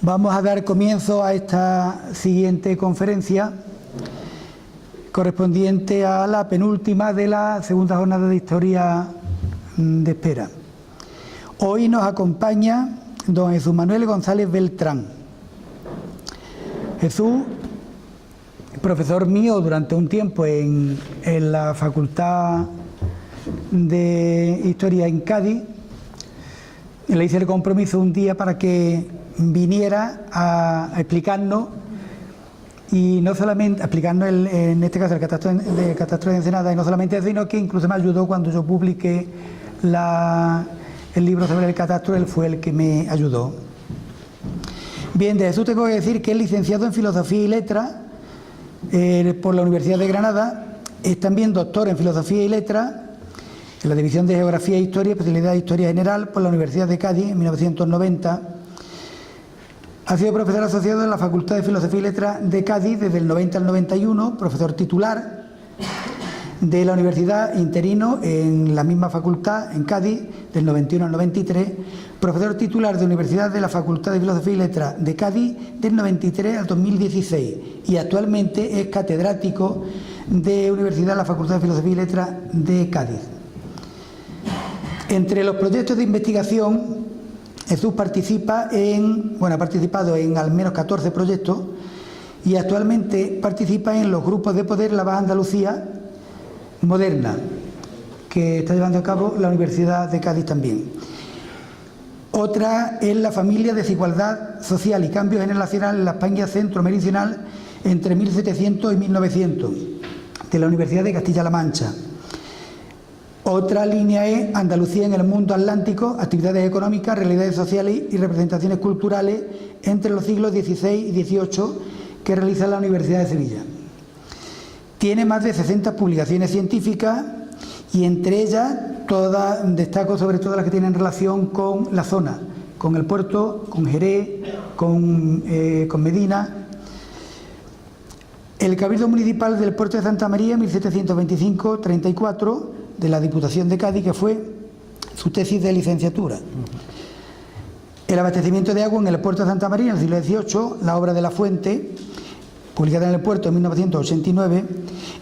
Vamos a dar comienzo a esta siguiente conferencia, correspondiente a la penúltima de la segunda jornada de Historia de Espera. Hoy nos acompaña don Jesús Manuel González Beltrán. Jesús, profesor mío durante un tiempo en la Facultad de Historia en Cádiz. Le hice el compromiso un día para que viniera a explicarnos, y no solamente a explicarnos en este caso el catastro de Ensenada, y no solamente eso, sino que incluso me ayudó cuando yo publiqué el libro sobre el catastro. Él fue el que me ayudó. Bien, de Jesús tengo que decir que es licenciado en Filosofía y Letras por la Universidad de Granada. Es también doctor en Filosofía y Letras en la División de Geografía e Historia, especialidad de Historia General, por la Universidad de Cádiz en 1990. Ha sido profesor asociado en la Facultad de Filosofía y Letras de Cádiz desde el 90 al 91, profesor titular de la universidad, interino en la misma facultad en Cádiz del 91 al 93, profesor titular de Universidad de la Facultad de Filosofía y Letras de Cádiz del 93 al 2016 y actualmente es catedrático de Universidad de la Facultad de Filosofía y Letras de Cádiz. Entre los proyectos de investigación, Jesús ha participado en al menos 14 proyectos y actualmente participa en los grupos de poder La Baja Andalucía Moderna, que está llevando a cabo la Universidad de Cádiz también. Otra es La Familia, Desigualdad Social y Cambio Generacional en la España Centro-Meridional entre 1700 y 1900, de la Universidad de Castilla-La Mancha. Otra línea es Andalucía en el mundo atlántico, actividades económicas, realidades sociales y representaciones culturales entre los siglos XVI y XVIII, que realiza la Universidad de Sevilla. Tiene más de 60 publicaciones científicas y entre ellas destaco sobre todo las que tienen relación con la zona, con el puerto, con Jerez, con Medina. El Cabildo Municipal del Puerto de Santa María, 1725-34, de la Diputación de Cádiz, que fue su tesis de licenciatura. El abastecimiento de agua en el puerto de Santa María en el siglo XVIII, la obra de la fuente, publicada en el puerto en 1989,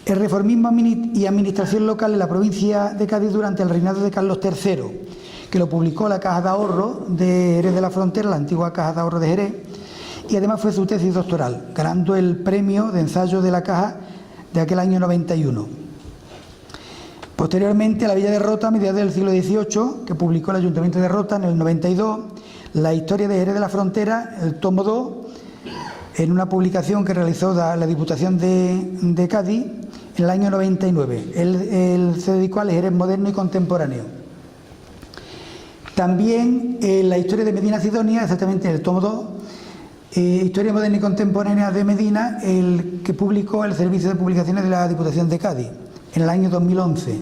el reformismo y administración local en la provincia de Cádiz durante el reinado de Carlos III, que lo publicó la Caja de Ahorro de Jerez de la Frontera, la antigua Caja de Ahorro de Jerez, y además fue su tesis doctoral, ganando el premio de ensayo de la Caja de aquel año 91. Posteriormente, a la Villa de Rota, a mediados del siglo XVIII, que publicó el Ayuntamiento de Rota en el 92, la historia de Jerez de la Frontera, el tomo 2, en una publicación que realizó la Diputación de Cádiz en el año 99. Él se dedicó al Jerez moderno y contemporáneo. También la historia de Medina Sidonia, exactamente en el tomo 2, Historia moderna y contemporánea de Medina, el que publicó el Servicio de Publicaciones de la Diputación de Cádiz en el año 2011.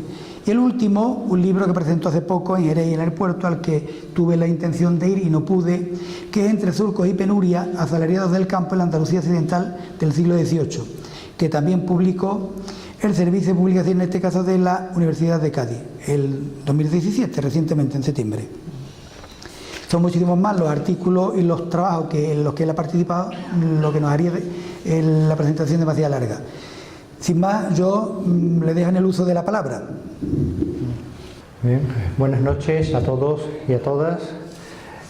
Y el último, un libro que presentó hace poco en Jerez y en el puerto, al que tuve la intención de ir y no pude, que es Entre surcos y penuria, asalariados del campo en la Andalucía occidental del siglo XVIII, que también publicó el Servicio de Publicación, en este caso de la Universidad de Cádiz, el 2017, recientemente, en septiembre. Son muchísimos más los artículos y los trabajos en los que él ha participado, lo que nos haría la presentación demasiado larga. Sin más, yo le dejo en el uso de la palabra. Bien, buenas noches a todos y a todas.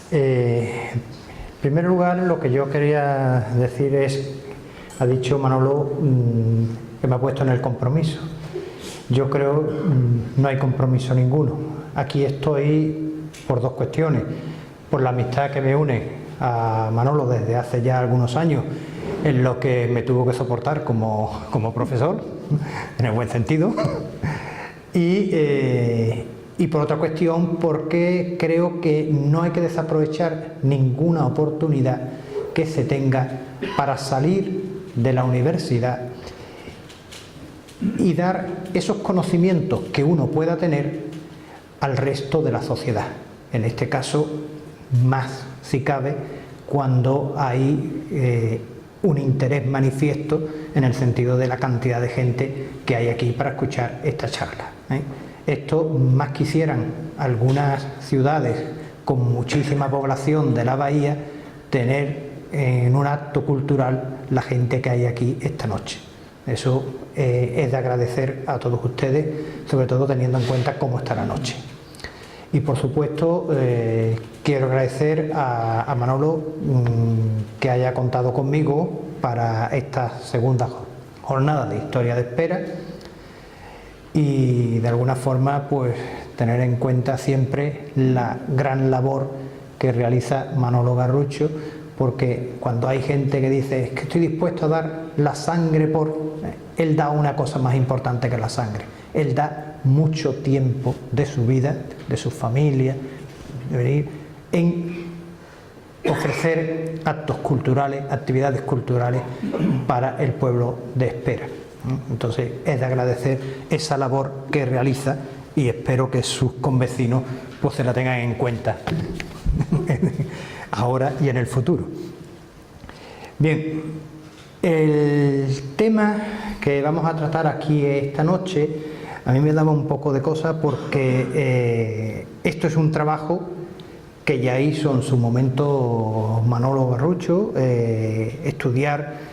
En primer lugar, lo que yo quería decir es, ha dicho Manolo que me ha puesto en el compromiso. Yo creo no hay compromiso ninguno. Aquí estoy por dos cuestiones. Por la amistad que me une a Manolo desde hace ya algunos años, en lo que me tuvo que soportar como profesor, en el buen sentido, y por otra cuestión porque creo que no hay que desaprovechar ninguna oportunidad que se tenga para salir de la universidad y dar esos conocimientos que uno pueda tener al resto de la sociedad, en este caso más si cabe cuando hay un interés manifiesto en el sentido de la cantidad de gente que hay aquí para escuchar esta charla. Esto más quisieran algunas ciudades con muchísima población de la bahía tener en un acto cultural la gente que hay aquí esta noche. Eso es de agradecer a todos ustedes, sobre todo teniendo en cuenta cómo está la noche. Y por supuesto quiero agradecer a Manolo que haya contado conmigo para esta segunda jornada de Historia de Espera, y de alguna forma pues tener en cuenta siempre la gran labor que realiza Manolo Garrucho, porque cuando hay gente que dice es que estoy dispuesto a dar la sangre por... Él da una cosa más importante que la sangre, él da mucho tiempo de su vida, de su familia, de venir en ofrecer actos culturales, actividades culturales para el pueblo de Espera. Entonces es de agradecer esa labor que realiza, y espero que sus convecinos pues se la tengan en cuenta ahora y en el futuro. Bien, el tema que vamos a tratar aquí esta noche a mí me daba un poco de cosa, porque esto es un trabajo que ya hizo en su momento Manolo Garrucho, estudiar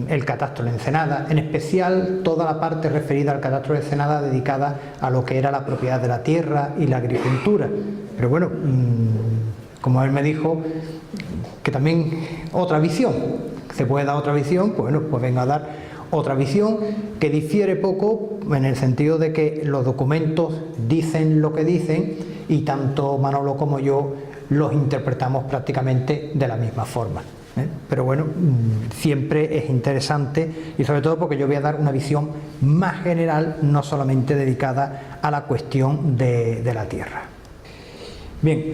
el catastro de Ensenada, en especial toda la parte referida al catastro de Ensenada dedicada a lo que era la propiedad de la tierra y la agricultura. Pero bueno, como él me dijo, que también otra visión, se puede dar otra visión, pues bueno, pues venga a dar otra visión que difiere poco, en el sentido de que los documentos dicen lo que dicen y tanto Manolo como yo los interpretamos prácticamente de la misma forma. Pero bueno, siempre es interesante, y sobre todo porque yo voy a dar una visión más general, no solamente dedicada a la cuestión de la tierra. Bien,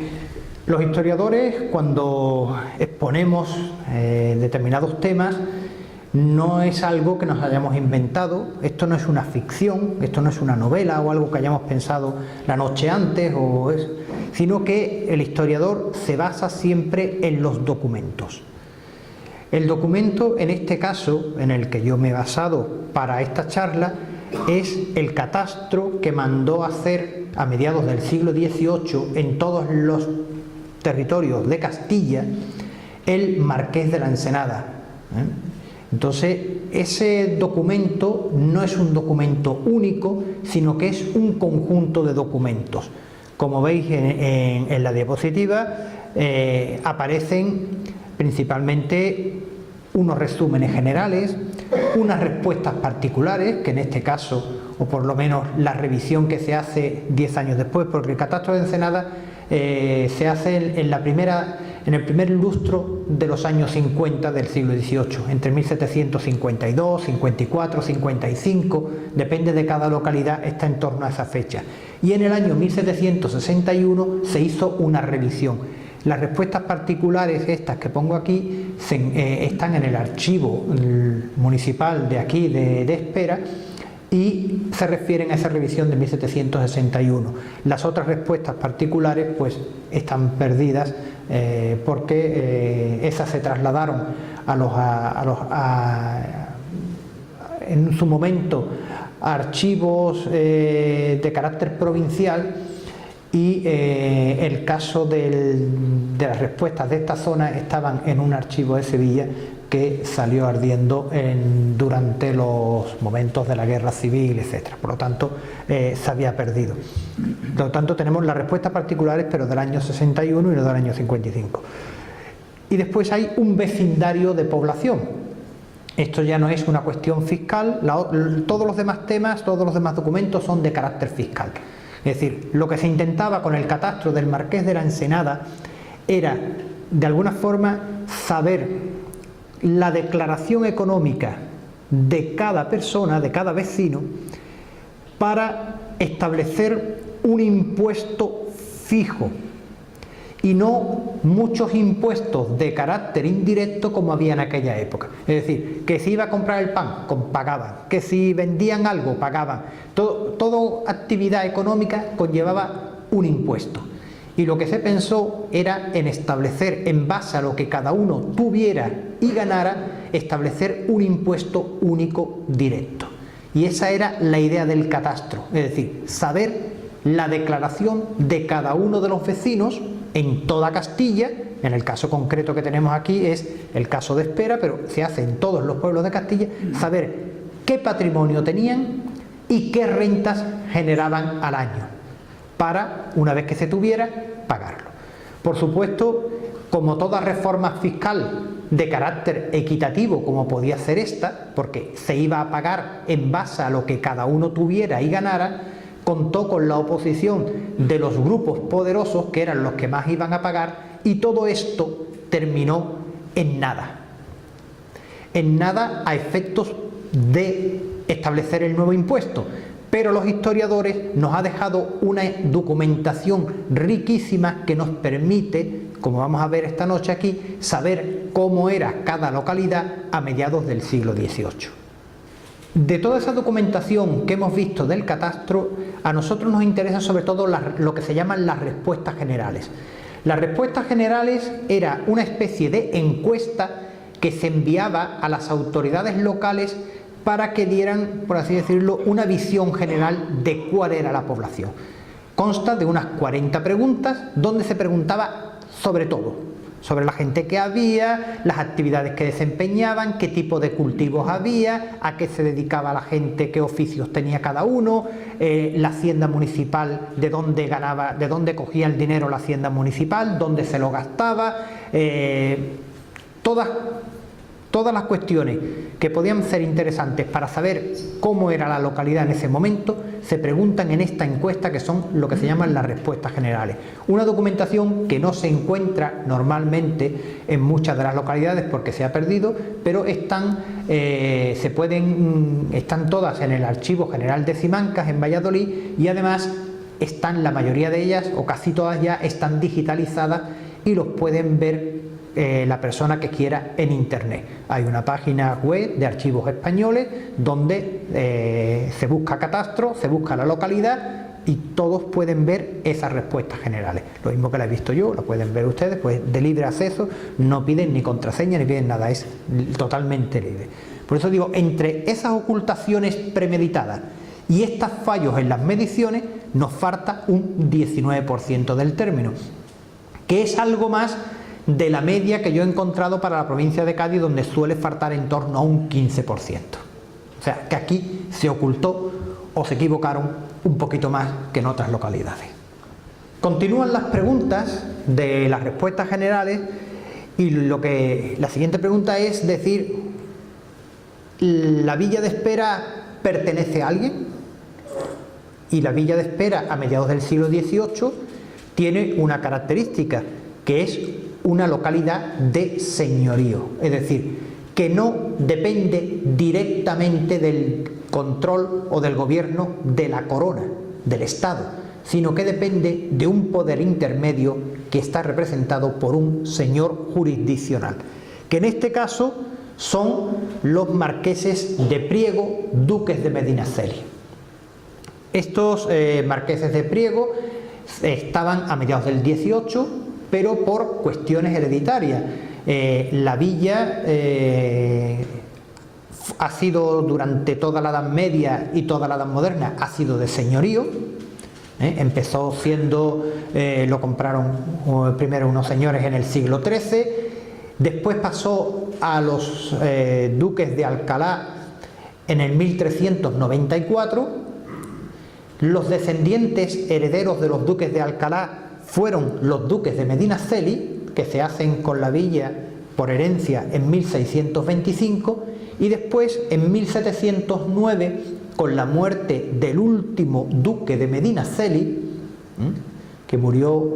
los historiadores, cuando exponemos determinados temas, no es algo que nos hayamos inventado, esto no es una ficción, esto no es una novela o algo que hayamos pensado la noche antes, sino que el historiador se basa siempre en los documentos. El documento, en este caso, en el que yo me he basado para esta charla, es el catastro que mandó hacer a mediados del siglo XVIII en todos los territorios de Castilla el Marqués de la Ensenada. Entonces, ese documento no es un documento único, sino que es un conjunto de documentos. Como veis en la diapositiva, aparecen principalmente unos resúmenes generales, unas respuestas particulares, que en este caso, o por lo menos la revisión que se hace 10 años después, porque el catastro de Ensenada se hace en el primer lustro de los años 50 del siglo XVIII, entre 1752, 54, 55, depende de cada localidad, está en torno a esa fecha. Y en el año 1761 se hizo una revisión. Las respuestas particulares, estas que pongo aquí, están en el archivo municipal de aquí, de Espera, y se refieren a esa revisión de 1761. Las otras respuestas particulares pues están perdidas porque esas se trasladaron en su momento a archivos de carácter provincial, y el caso de las respuestas de esta zona estaban en un archivo de Sevilla que salió ardiendo durante los momentos de la guerra civil, etc. Por lo tanto, se había perdido. Por lo tanto, tenemos las respuestas particulares, pero del año 61 y no del año 55. Y después hay un vecindario de población. Esto ya no es una cuestión fiscal, todos los demás temas, todos los demás documentos son de carácter fiscal. Es decir, lo que se intentaba con el catastro del Marqués de la Ensenada era, de alguna forma, saber la declaración económica de cada persona, de cada vecino, para establecer un impuesto fijo y no muchos impuestos de carácter indirecto como había en aquella época. Es decir, que si iba a comprar el pan, pagaban, que si vendían algo, pagaban. Toda actividad económica conllevaba un impuesto. Y lo que se pensó era en establecer, en base a lo que cada uno tuviera y ganara, establecer un impuesto único directo. Y esa era la idea del catastro, es decir, saber la declaración de cada uno de los vecinos en toda Castilla en el caso concreto que tenemos aquí es el caso de Espera, pero se hace en todos los pueblos de Castilla, saber qué patrimonio tenían y qué rentas generaban al año, para, una vez que se tuviera, pagarlo. Por supuesto, como toda reforma fiscal de carácter equitativo, como podía ser esta, porque se iba a pagar en base a lo que cada uno tuviera y ganara, contó con la oposición de los grupos poderosos, que eran los que más iban a pagar, y todo esto terminó en nada. En nada a efectos de establecer el nuevo impuesto. Pero los historiadores nos ha dejado una documentación riquísima que nos permite, como vamos a ver esta noche aquí, saber cómo era cada localidad a mediados del siglo XVIII. De toda esa documentación que hemos visto del catastro, a nosotros nos interesa sobre todo lo que se llaman las respuestas generales. Las respuestas generales era una especie de encuesta que se enviaba a las autoridades locales para que dieran, por así decirlo, una visión general de cuál era la población. Consta de unas 40 preguntas donde se preguntaba sobre todo, sobre la gente que había, las actividades que desempeñaban, qué tipo de cultivos había, a qué se dedicaba la gente, qué oficios tenía cada uno, la hacienda municipal, de dónde cogía el dinero la hacienda municipal, dónde se lo gastaba, todas las cuestiones que podían ser interesantes para saber cómo era la localidad en ese momento se preguntan en esta encuesta, que son lo que se llaman las respuestas generales. Una documentación que no se encuentra normalmente en muchas de las localidades porque se ha perdido, pero están todas en el Archivo General de Simancas en Valladolid, y además están la mayoría de ellas, o casi todas ya, están digitalizadas y los pueden ver la persona que quiera en internet. Hay una página web de archivos españoles donde se busca catastro, se busca la localidad y todos pueden ver esas respuestas generales. Lo mismo que la he visto yo, la pueden ver ustedes, pues de libre acceso, no piden ni contraseña ni piden nada, es totalmente libre. Por eso digo, entre esas ocultaciones premeditadas y estos fallos en las mediciones, nos falta un 19% del término, que es algo más de la media que yo he encontrado para la provincia de Cádiz, donde suele faltar en torno a un 15%. O sea, que aquí se ocultó o se equivocaron un poquito más que en otras localidades. Continúan las preguntas de las respuestas generales y la siguiente pregunta es decir, ¿la Villa de Espera pertenece a alguien? Y la Villa de Espera, a mediados del siglo XVIII, tiene una característica, que es una localidad de señorío, es decir, que no depende directamente del control o del gobierno de la corona, del Estado, sino que depende de un poder intermedio que está representado por un señor jurisdiccional, que en este caso son los marqueses de Priego, duques de Medinaceli. Estos marqueses de Priego estaban a mediados del XVIII, pero por cuestiones hereditarias. La villa ha sido durante toda la Edad Media y toda la Edad Moderna ha sido de señorío. Empezó siendo, lo compraron primero unos señores en el siglo XIII, después pasó a los duques de Alcalá en el 1394. Los descendientes herederos de los duques de Alcalá fueron los duques de Medinaceli, que se hacen con la villa por herencia en 1625, y después en 1709, con la muerte del último duque de Medinaceli, que murió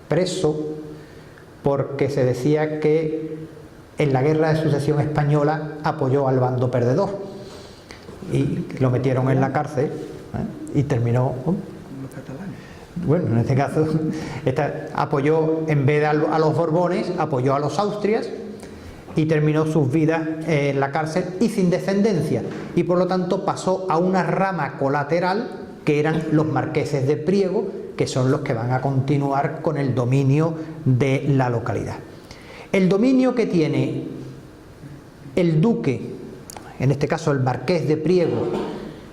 preso porque se decía que en la guerra de sucesión española apoyó al bando perdedor, y lo metieron en la cárcel y terminó... Bueno, en este caso apoyó, en vez de a los Borbones, apoyó a los Austrias y terminó sus vidas en la cárcel y sin descendencia, y por lo tanto pasó a una rama colateral que eran los marqueses de Priego, que son los que van a continuar con el dominio de la localidad. El dominio que tiene el duque, en este caso el marqués de Priego,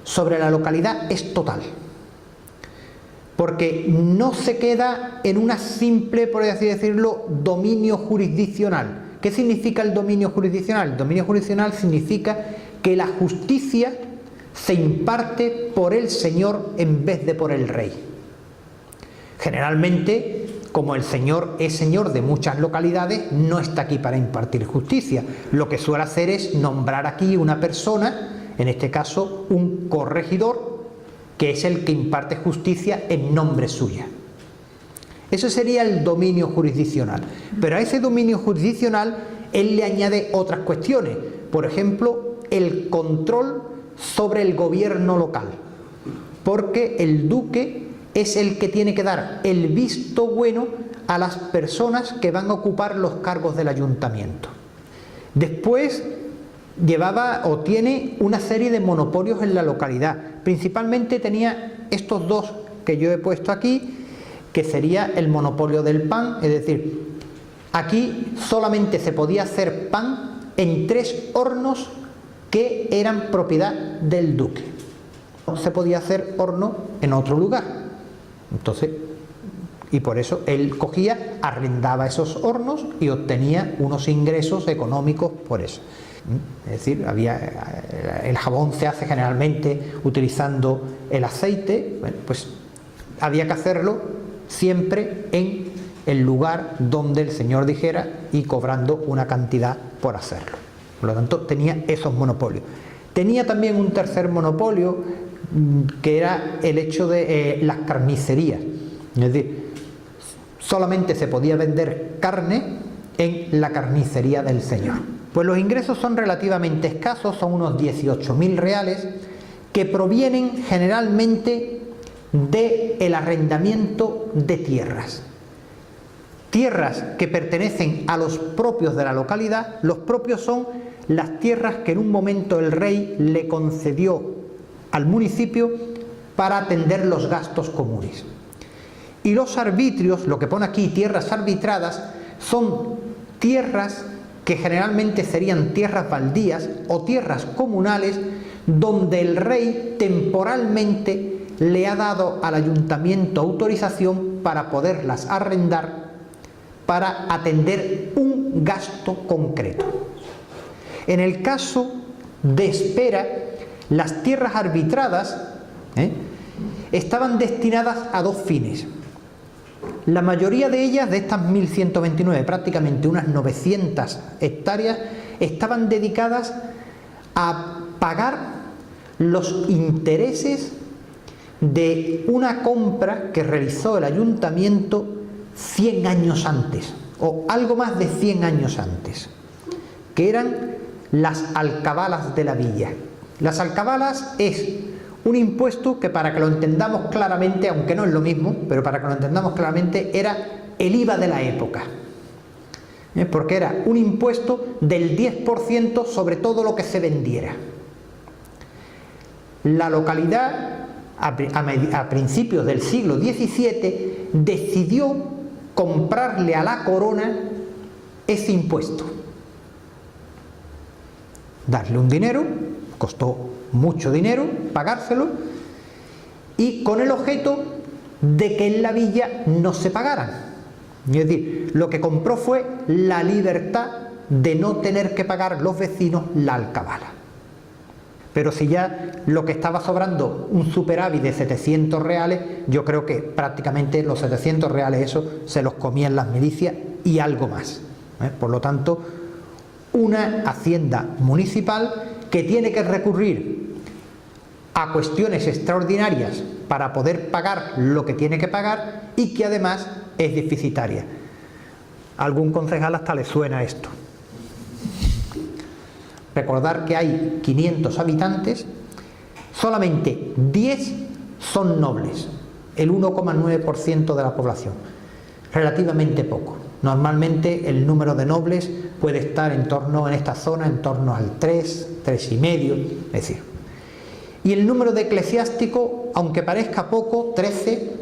sobre la localidad es total. porque no se queda en una simple, por así decirlo, dominio jurisdiccional. ¿Qué significa el dominio jurisdiccional? El dominio jurisdiccional significa que la justicia se imparte por el señor en vez de por el rey. Generalmente, como el señor es señor de muchas localidades, no está aquí para impartir justicia. Lo que suele hacer es nombrar aquí una persona, en este caso un corregidor, que es el que imparte justicia en nombre suya. Eso sería el dominio jurisdiccional. Pero a ese dominio jurisdiccional él le añade otras cuestiones. Por ejemplo, el control sobre el gobierno local. Porque el duque es el que tiene que dar el visto bueno a las personas que van a ocupar los cargos del ayuntamiento. Después llevaba o tiene una serie de monopolios en la localidad. Principalmente tenía estos dos que yo he puesto aquí, que sería el monopolio del pan, es decir, aquí solamente se podía hacer pan en 3 hornos que eran propiedad del duque. No se podía hacer horno en otro lugar. Entonces, y por eso él cogía, arrendaba esos hornos y obtenía unos ingresos económicos por eso. Es decir, el jabón se hace generalmente utilizando el aceite, bueno, pues había que hacerlo siempre en el lugar donde el señor dijera y cobrando una cantidad por hacerlo. Por lo tanto, tenía esos monopolios. Tenía también un tercer monopolio, que era el hecho de las carnicerías. Es decir, solamente se podía vender carne en la carnicería del señor. Pues los ingresos son relativamente escasos, son unos 18.000 reales, que provienen generalmente del arrendamiento de tierras. Tierras que pertenecen a los propios de la localidad. Los propios son las tierras que en un momento el rey le concedió al municipio para atender los gastos comunes. Y los arbitrios, lo que pone aquí tierras arbitradas, son tierras que generalmente serían tierras baldías o tierras comunales donde el rey temporalmente le ha dado al ayuntamiento autorización para poderlas arrendar para atender un gasto concreto. En el caso de Espera, las tierras arbitradas estaban destinadas a 2 fines. La mayoría de ellas, de estas 1129, prácticamente unas 900 hectáreas, estaban dedicadas a pagar los intereses de una compra que realizó el ayuntamiento 100 años antes, o algo más de 100 años antes, que eran las alcabalas de la villa. Las alcabalas es un impuesto que, para que lo entendamos claramente, aunque no es lo mismo, pero para que lo entendamos claramente, era el IVA de la época. Porque era un impuesto del 10% sobre todo lo que se vendiera. La localidad, a principios del siglo XVII, decidió comprarle a la corona ese impuesto. Darle un dinero, costó mucho dinero pagárselo, y con el objeto de que en la villa no se pagaran. Es decir, lo que compró fue la libertad de no tener que pagar los vecinos la alcabala. Pero si ya lo que estaba sobrando, un superávit de 700 reales, yo creo que prácticamente los 700 reales esos se los comían las milicias y algo más. Por lo tanto, una hacienda municipal que tiene que recurrir a cuestiones extraordinarias para poder pagar lo que tiene que pagar y que además es deficitaria. A algún concejal hasta le suena esto. Recordar que hay 500 habitantes, solamente 10 son nobles, el 1,9% de la población, relativamente poco. Normalmente el número de nobles puede estar en esta zona en torno al 3, 3,5, es decir. Y el número de eclesiásticos, aunque parezca poco, 13,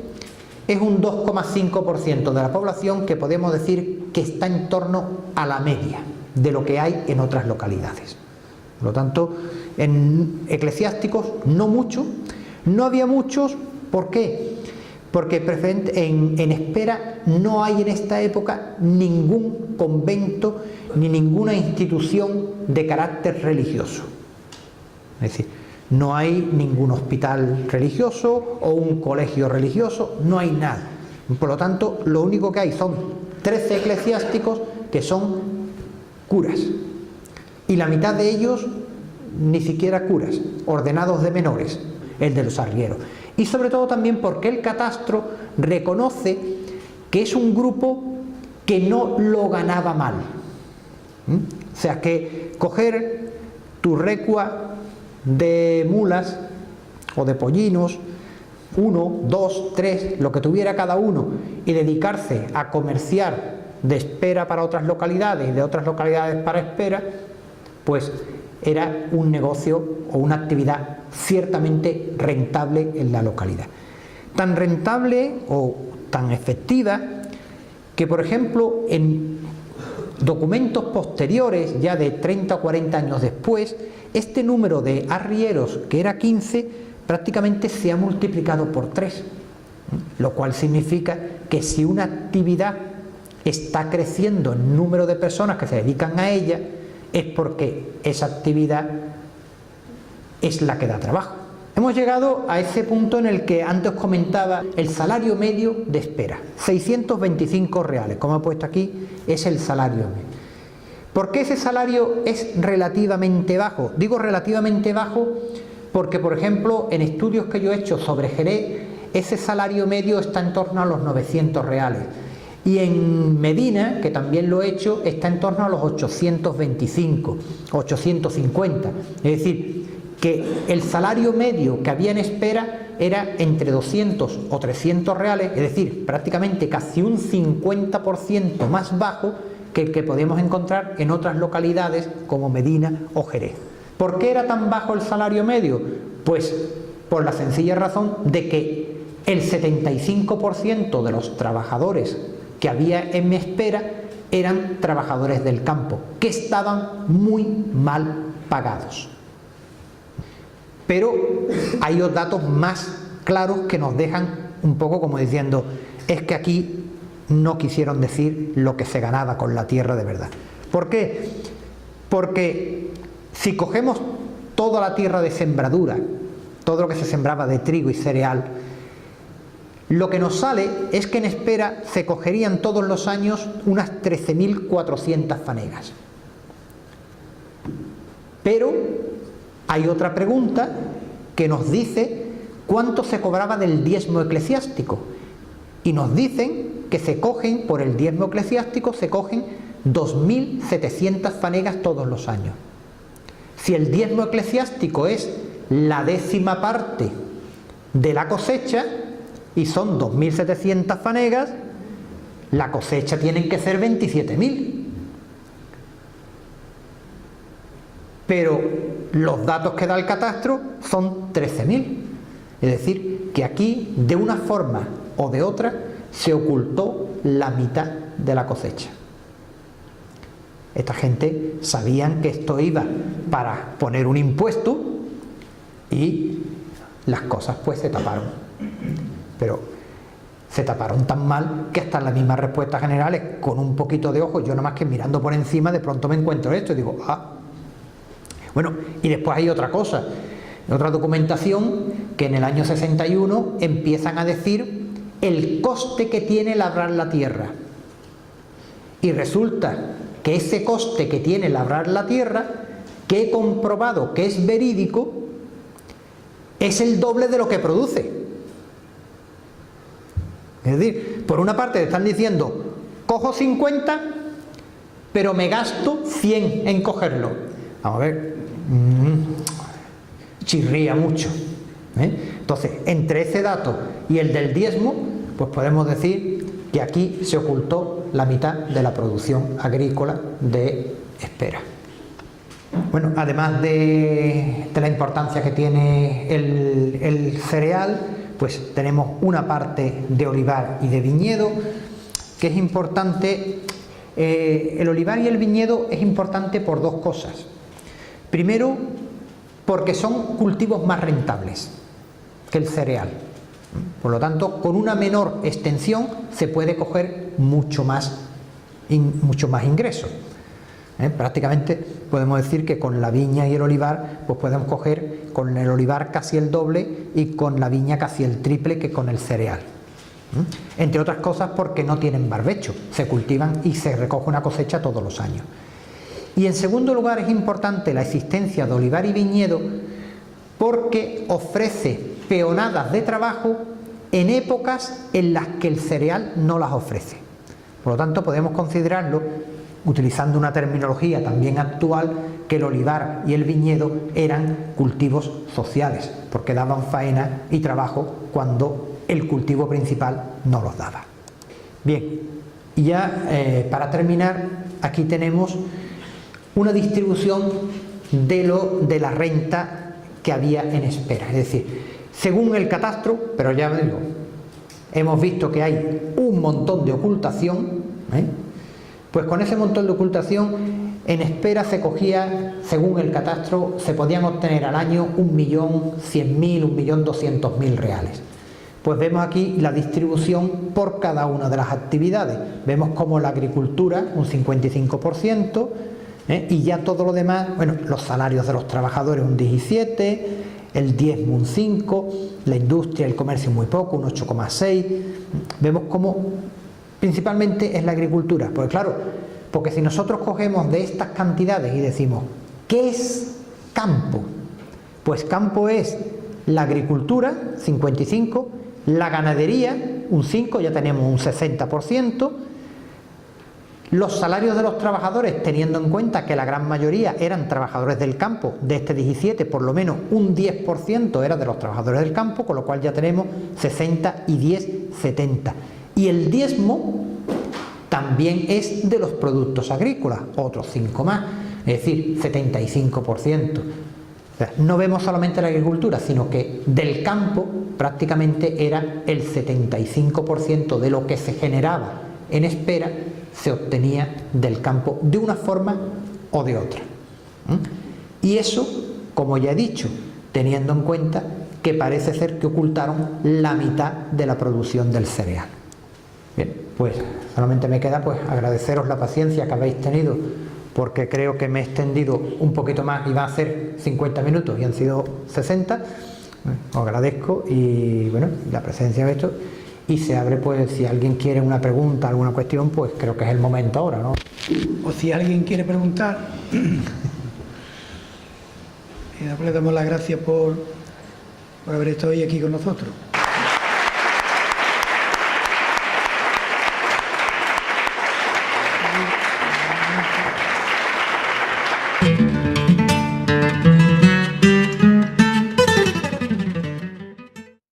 es un 2,5% de la población, que podemos decir que está en torno a la media de lo que hay en otras localidades. Por lo tanto, en eclesiásticos no mucho, no había muchos. ¿Por qué? porque en Espera no hay en esta época ningún convento ni ninguna institución de carácter religioso. Es decir, no hay ningún hospital religioso o un colegio religioso, no hay nada. Por lo tanto, lo único que hay son 13 eclesiásticos que son curas. Y la mitad de ellos ni siquiera curas, ordenados de menores, el de los arrieros. Y sobre todo también porque el catastro reconoce que es un grupo que no lo ganaba mal. O sea, que coger tu recua de mulas o de pollinos, 1, 2, 3, lo que tuviera cada uno, y dedicarse a comerciar de Espera para otras localidades y de otras localidades para Espera, pues era un negocio o una actividad ciertamente rentable en la localidad. Tan rentable o tan efectiva que, por ejemplo, en documentos posteriores, ya de 30 o 40 años después, este número de arrieros, que era 15, prácticamente se ha multiplicado por 3, lo cual significa que si una actividad está creciendo en número de personas que se dedican a ella, es porque esa actividad es la que da trabajo. Hemos llegado a ese punto en el que antes os comentaba el salario medio de Espera, 625 reales, como he puesto aquí, es el salario medio. ¿Por qué ese salario es relativamente bajo? Digo relativamente bajo porque, por ejemplo, en estudios que yo he hecho sobre Jerez, ese salario medio está en torno a los 900 reales. Y en Medina, que también lo he hecho, está en torno a los 825, 850. Es decir, que el salario medio que había en Espera era entre 200 o 300 reales, es decir, prácticamente casi un 50% más bajo que el que podemos encontrar en otras localidades como Medina o Jerez. ¿Por qué era tan bajo el salario medio? Pues por la sencilla razón de que el 75% de los trabajadores que había en Espera eran trabajadores del campo, que estaban muy mal pagados. Pero hay otros datos más claros que nos dejan un poco como diciendo, es que aquí no quisieron decir lo que se ganaba con la tierra de verdad. ¿Por qué? Porque si cogemos toda la tierra de sembradura, todo lo que se sembraba de trigo y cereal, lo que nos sale es que en Espera se cogerían todos los años unas 13.400 fanegas. Pero hay otra pregunta que nos dice cuánto se cobraba del diezmo eclesiástico. Y nos dicen que se cogen, por el diezmo eclesiástico, se cogen 2.700 fanegas todos los años. Si el diezmo eclesiástico es la 10ª parte de la cosecha, y son 2.700 fanegas, la cosecha tienen que ser 27.000. Pero los datos que da el catastro son 13.000. Es decir, que aquí, de una forma o de otra, se ocultó la mitad de la cosecha. Esta gente sabían que esto iba para poner un impuesto y las cosas pues se taparon. Pero se taparon tan mal que hasta en las mismas respuestas generales, con un poquito de ojo, yo nada más que mirando por encima, de pronto me encuentro esto y digo, ah. Bueno, y después hay otra cosa, otra documentación que en el año 61 empiezan a decir el coste que tiene labrar la tierra. Y resulta que ese coste que tiene labrar la tierra, que he comprobado que es verídico, es el doble de lo que produce. Es decir, por una parte te están diciendo, cojo 50, pero me gasto 100 en cogerlo. Vamos a ver, chirría mucho. Entonces, entre ese dato y el del diezmo, pues podemos decir que aquí se ocultó la mitad de la producción agrícola de Espera. Bueno, además de la importancia que tiene el cereal, pues tenemos una parte de olivar y de viñedo, que es importante. El olivar y el viñedo es importante por dos cosas. Primero, porque son cultivos más rentables que el cereal. Por lo tanto, con una menor extensión se puede coger mucho más ingresos. Prácticamente podemos decir que con la viña y el olivar pues podemos coger con el olivar casi el doble y con la viña casi el triple que con el cereal. Entre otras cosas porque no tienen barbecho, se cultivan y se recoge una cosecha todos los años. Y en segundo lugar es importante la existencia de olivar y viñedo porque ofrece peonadas de trabajo en épocas en las que el cereal no las ofrece. Por lo tanto, podemos considerarlo, utilizando una terminología también actual, que el olivar y el viñedo eran cultivos sociales, porque daban faena y trabajo cuando el cultivo principal no los daba. Bien, y ya para terminar, aquí tenemos una distribución de la renta que había en espera, es decir, según el catastro, pero ya digo, hemos visto que hay un montón de ocultación, pues con ese montón de ocultación en espera se cogía, según el catastro, se podían obtener al año 1.100.000, 1.200.000 reales. Pues vemos aquí la distribución por cada una de las actividades. Vemos como la agricultura, un 55%, y ya todo lo demás, bueno, los salarios de los trabajadores un 17%, el diezmo un 5%, la industria, el comercio muy poco, un 8,6%. Vemos como principalmente es la agricultura. Pues claro, porque si nosotros cogemos de estas cantidades y decimos, ¿qué es campo? Pues campo es la agricultura, 55%, la ganadería, un 5%, ya tenemos un 60%, los salarios de los trabajadores, teniendo en cuenta que la gran mayoría eran trabajadores del campo, de este 17, por lo menos un 10% era de los trabajadores del campo, con lo cual ya tenemos 60 y 10, 70. Y el diezmo también es de los productos agrícolas, otros 5 más, es decir, 75%. O sea, no vemos solamente la agricultura, sino que del campo prácticamente era el 75% de lo que se generaba en espera, se obtenía del campo de una forma o de otra. Y eso, como ya he dicho, teniendo en cuenta que parece ser que ocultaron la mitad de la producción del cereal. Bien, pues solamente me queda pues agradeceros la paciencia que habéis tenido, porque creo que me he extendido un poquito más, iba a ser 50 minutos y han sido 60. Os agradezco y bueno, la presencia de esto. Y se abre, pues, si alguien quiere una pregunta, alguna cuestión, pues creo que es el momento ahora, ¿no? O si alguien quiere preguntar, le damos las gracias por haber estado hoy aquí con nosotros.